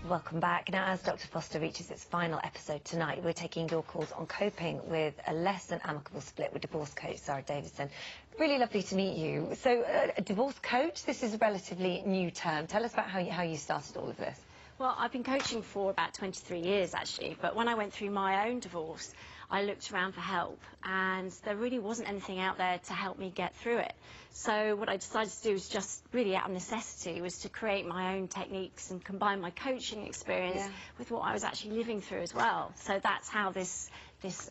Welcome back. Now, as Dr. Foster reaches its final episode tonight, we're taking your calls on coping with a less than amicable split with divorce coach Sara Davison. Really lovely to meet you. So, a divorce coach, this is a relatively new term. Tell us about how you started all of this. Well, I've been coaching for about 23 years, actually, but when I went through my own divorce, I looked around for help, and there really wasn't anything out there to help me get through it. So what I decided to do was just really out of necessity, was to create my own techniques and combine my coaching experience with what I was actually living through as well. So that's how this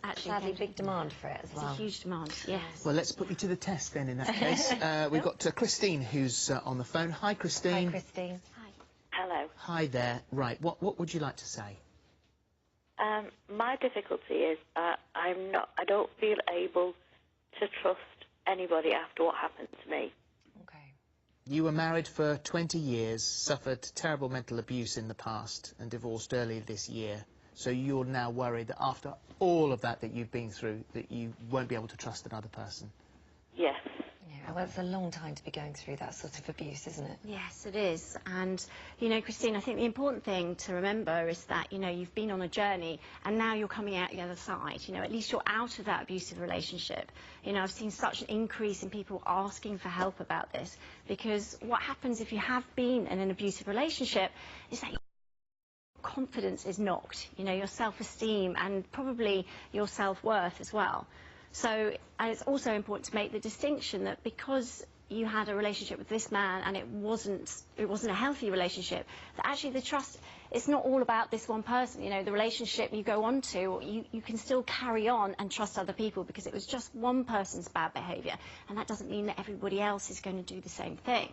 actually... Sadly, big demand for it as well. It's a huge demand, yes. Well, let's put you to the test then, in that case. We've got Christine, who's on the phone. Hi, Christine. Hi, Christine. Hi. Hello. Hi there. Right, what would you like to say? My difficulty is I don't feel able to trust anybody after what happened to me. Okay. You were married for 20 years, suffered terrible mental abuse in the past, and divorced earlier this year. So you're now worried that after all of that you've been through, that you won't be able to trust another person? Yes. Yeah, well, it's a long time to be going through that sort of abuse, isn't it? Yes, it is. And, you know, Christine, I think the important thing to remember is that, you know, you've been on a journey and now you're coming out the other side. You know, at least you're out of that abusive relationship. You know, I've seen such an increase in people asking for help about this, because what happens if you have been in an abusive relationship is that your confidence is knocked, you know, your self-esteem and probably your self-worth as well. So, and it's also important to make the distinction that because you had a relationship with this man and it wasn't a healthy relationship, that actually the trust, it's not all about this one person. You know, the relationship you go on to, you can still carry on and trust other people because it was just one person's bad behaviour, and that doesn't mean that everybody else is going to do the same thing.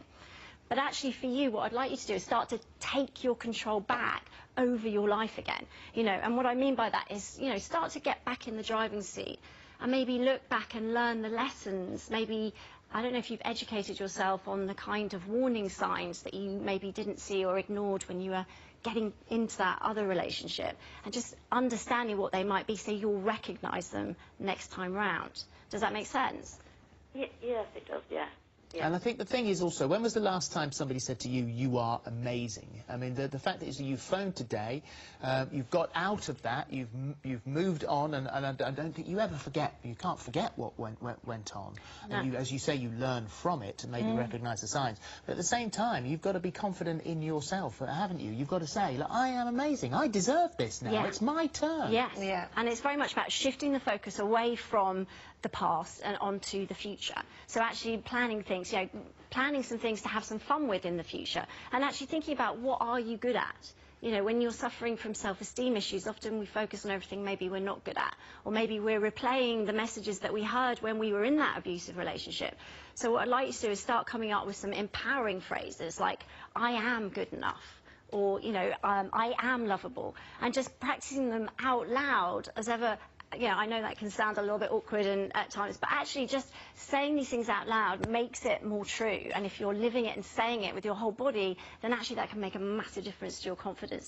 But actually for you, what I'd like you to do is start to take your control back over your life again. You know, and what I mean by that is, you know, start to get back in the driving seat and maybe look back and learn the lessons. Maybe, I don't know if you've educated yourself on the kind of warning signs that you maybe didn't see or ignored when you were getting into that other relationship, and just understanding what they might be so you'll recognise them next time round. Does that make sense? Yes, it does, yeah. Yeah. And I think the thing is also, when was the last time somebody said to you, you are amazing? I mean, the fact is you phoned today, you've got out of that, you've moved on, and I don't think you ever forget, you can't forget what went on. No. And you, as you say, you learn from it and maybe recognise the signs. But at the same time, you've got to be confident in yourself, haven't you? You've got to say, look, I am amazing, I deserve this now, it's my turn. Yes, yeah. And it's very much about shifting the focus away from the past and onto the future. So actually planning things, you know, planning some things to have some fun with in the future, and actually thinking about what are you good at. You know, when you're suffering from self-esteem issues, often we focus on everything maybe we're not good at, or maybe we're replaying the messages that we heard when we were in that abusive relationship. So what I'd like you to do is start coming up with some empowering phrases like, I am good enough, or, you know, I am lovable, and just practicing them out loud as ever. Yeah, I know that can sound a little bit awkward and at times, but actually just saying these things out loud makes it more true. And if you're living it and saying it with your whole body, then actually that can make a massive difference to your confidence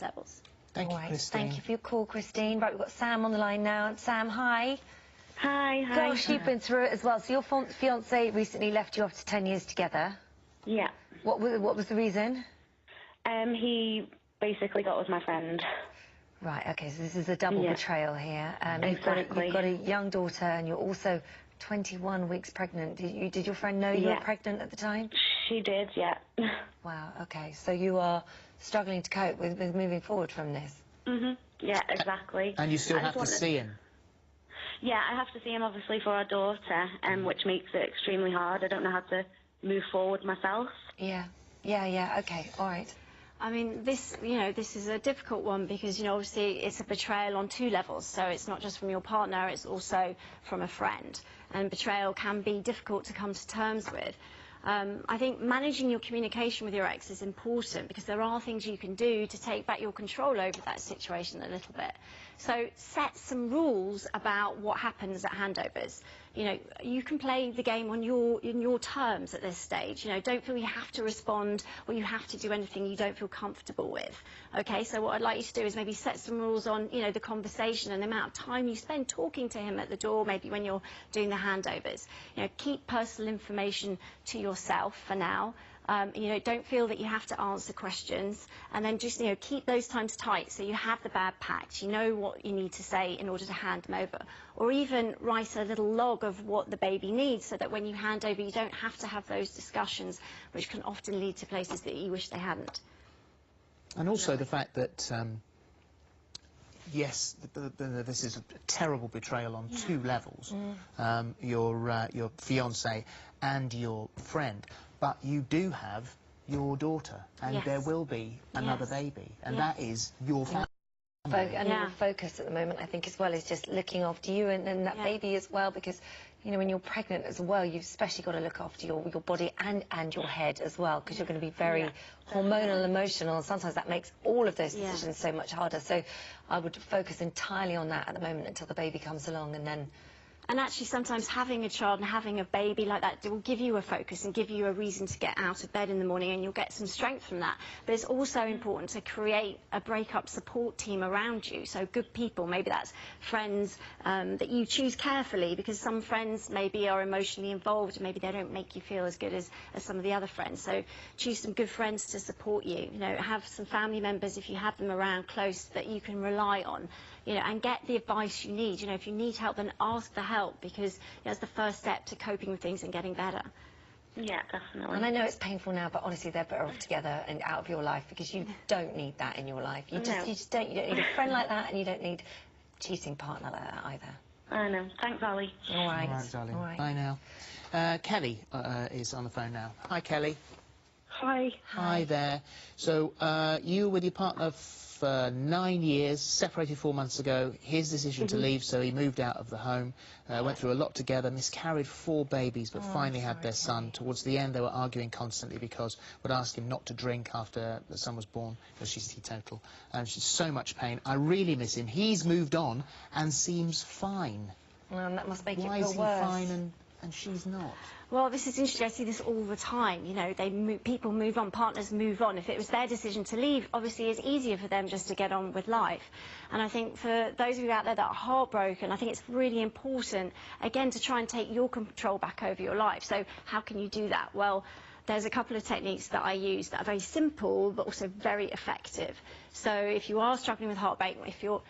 levels. Thank you, Christine. Thank you for your call, Christine. Right, we've got Sam on the line now. Sam, hi. Hi. Gosh, you've been through it as well. So your fiancé recently left you after 10 years together. Yeah. What was the reason? He basically got with my friend. Right, okay, so this is a double betrayal here. Exactly. You've got a young daughter and you're also 21 weeks pregnant. Did your friend know you were pregnant at the time? She did, yeah. Wow, okay, so you are struggling to cope with moving forward from this? Yeah, exactly. And you still have to see him? Yeah, I have to see him obviously for our daughter, which makes it extremely hard. I don't know how to move forward myself. Yeah, okay, all right. I mean, this is a difficult one because, you know, obviously it's a betrayal on two levels. So it's not just from your partner, it's also from a friend. And betrayal can be difficult to come to terms with. I think managing your communication with your ex is important because there are things you can do to take back your control over that situation a little bit. So set some rules about what happens at handovers. You know, you can play the game on in your terms at this stage. You know, don't feel you have to respond or you have to do anything you don't feel comfortable with. Okay, so what I'd like you to do is maybe set some rules on, you know, the conversation and the amount of time you spend talking to him at the door, maybe when you're doing the handovers. You know, keep personal information to yourself for now. You know, don't feel that you have to answer questions, and then just, you know, keep those times tight so you have the bag packed, you know what you need to say in order to hand them over. Or even write a little log of what the baby needs so that when you hand over, you don't have to have those discussions, which can often lead to places that you wish they hadn't. And also the fact that, yes, this is a terrible betrayal on two levels, your fiancé and your friend, but you do have your daughter, and there will be another baby, and that is your family. And your focus at the moment, I think, as well, is just looking after you and that baby as well, because, you know, when you're pregnant as well, you've especially got to look after your body and your head as well, because you're going to be very hormonal, emotional, and sometimes that makes all of those decisions so much harder. So I would focus entirely on that at the moment until the baby comes along, and then... And actually, sometimes having a child and having a baby like that will give you a focus and give you a reason to get out of bed in the morning, and you'll get some strength from that. But it's also important to create a breakup support team around you. So good people, maybe that's friends that you choose carefully, because some friends maybe are emotionally involved and maybe they don't make you feel as good as some of the other friends. So choose some good friends to support you. You know, have some family members, if you have them around close, that you can rely on. You know, and get the advice you need. You know, if you need help, then ask for help, because that's the first step to coping with things and getting better. Yeah, definitely. And I know it's painful now, but honestly, they're better off together and out of your life, because you don't need that in your life. You just don't. You don't need a friend like that, and you don't need a cheating partner like that either. I know. Thanks, Ali. All right. All right, darling. All right. Bye now. Kelly is on the phone now. Hi, Kelly. Hi. Hi there. So you were with your partner for 9 years, separated 4 months ago. His decision to leave, so he moved out of the home, went through a lot together, miscarried 4 babies, but finally had their son. Towards the end, they were arguing constantly because would ask him not to drink after the son was born, because she's teetotal. And she's so much pain. I really miss him. He's moved on and seems fine. That must make it feel Why worse. is he fine and she's not? Well, this is interesting. I see this all the time. You know, people move on, partners move on. If it was their decision to leave, obviously it's easier for them just to get on with life. And I think for those of you out there that are heartbroken, I think it's really important, again, to try and take your control back over your life. So how can you do that? Well, there's a couple of techniques that I use that are very simple, but also very effective. So if you are struggling with heartbreak, if you're...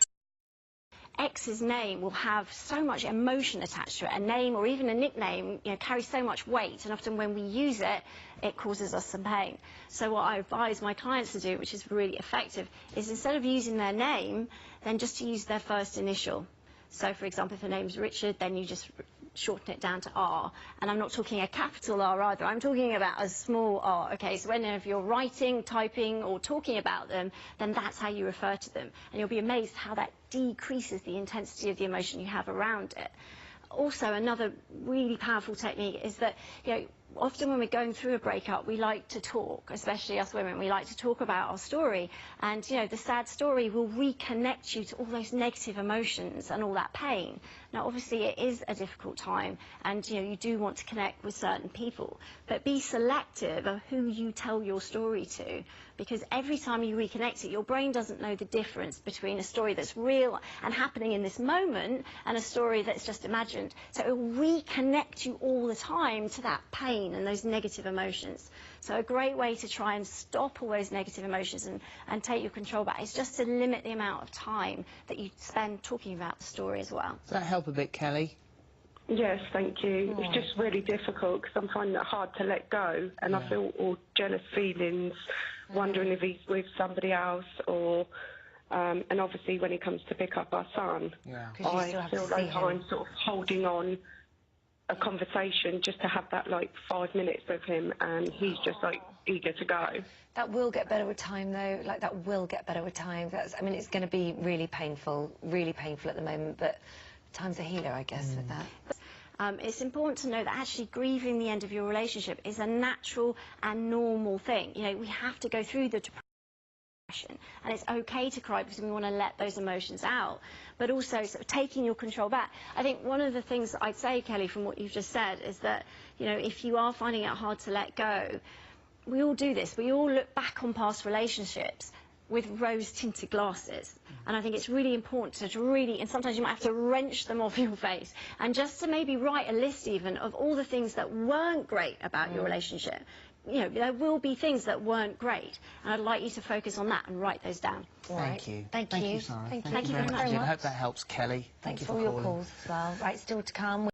Ex's name will have so much emotion attached to it. A name or even a nickname, you know, carries so much weight, and often when we use it, it causes us some pain. So what I advise my clients to do, which is really effective, is instead of using their name, then just to use their first initial. So, for example, if her name's Richard, then you just shorten it down to R. And I'm not talking a capital R either. I'm talking about a small r. Okay, so whenever you're writing, typing, or talking about them, then that's how you refer to them. And you'll be amazed how that decreases the intensity of the emotion you have around it. Also, another really powerful technique is that, you know, often when we're going through a breakup, we like to talk, especially us women. We like to talk about our story. And, you know, the sad story will reconnect you to all those negative emotions and all that pain. Now, obviously, it is a difficult time, and, you know, you do want to connect with certain people. But be selective of who you tell your story to, because every time you reconnect it, your brain doesn't know the difference between a story that's real and happening in this moment and a story that's just imagined. So it will reconnect you all the time to that pain and those negative emotions. So a great way to try and stop all those negative emotions and take your control back is just to limit the amount of time that you spend talking about the story as well. Does that help a bit, Kelly? Yes, thank you. It's just really difficult because I'm finding it hard to let go, and I feel all jealous feelings, wondering if he's with somebody else, or and obviously when he comes to pick up our son, I feel like I'm sort of holding on a conversation just to have that like 5 minutes with him, and he's just like eager to go. That will get better with time, though. Like, that will get better with time. I mean, it's going to be really painful at the moment, but time's a healer, I guess, with that. It's important to know that actually grieving the end of your relationship is a natural and normal thing. You know, we have to go through the depression, and it's okay to cry because we want to let those emotions out, but also sort of taking your control back. I think one of the things that I'd say, Kelly, from what you've just said, is that, you know, if you are finding it hard to let go, we all do this. We all look back on past relationships with rose-tinted glasses. And I think it's really important to really, and sometimes you might have to wrench them off your face, and just to maybe write a list even of all the things that weren't great about your relationship. you know, there will be things that weren't great, and I'd like you to focus on that and write those down. Thank you. Thank you. Sarah. Thank you Thank you very very much. much. I hope that helps, Kelly. Thanks Thank you for for all your calling. calls as well. Right, still to come.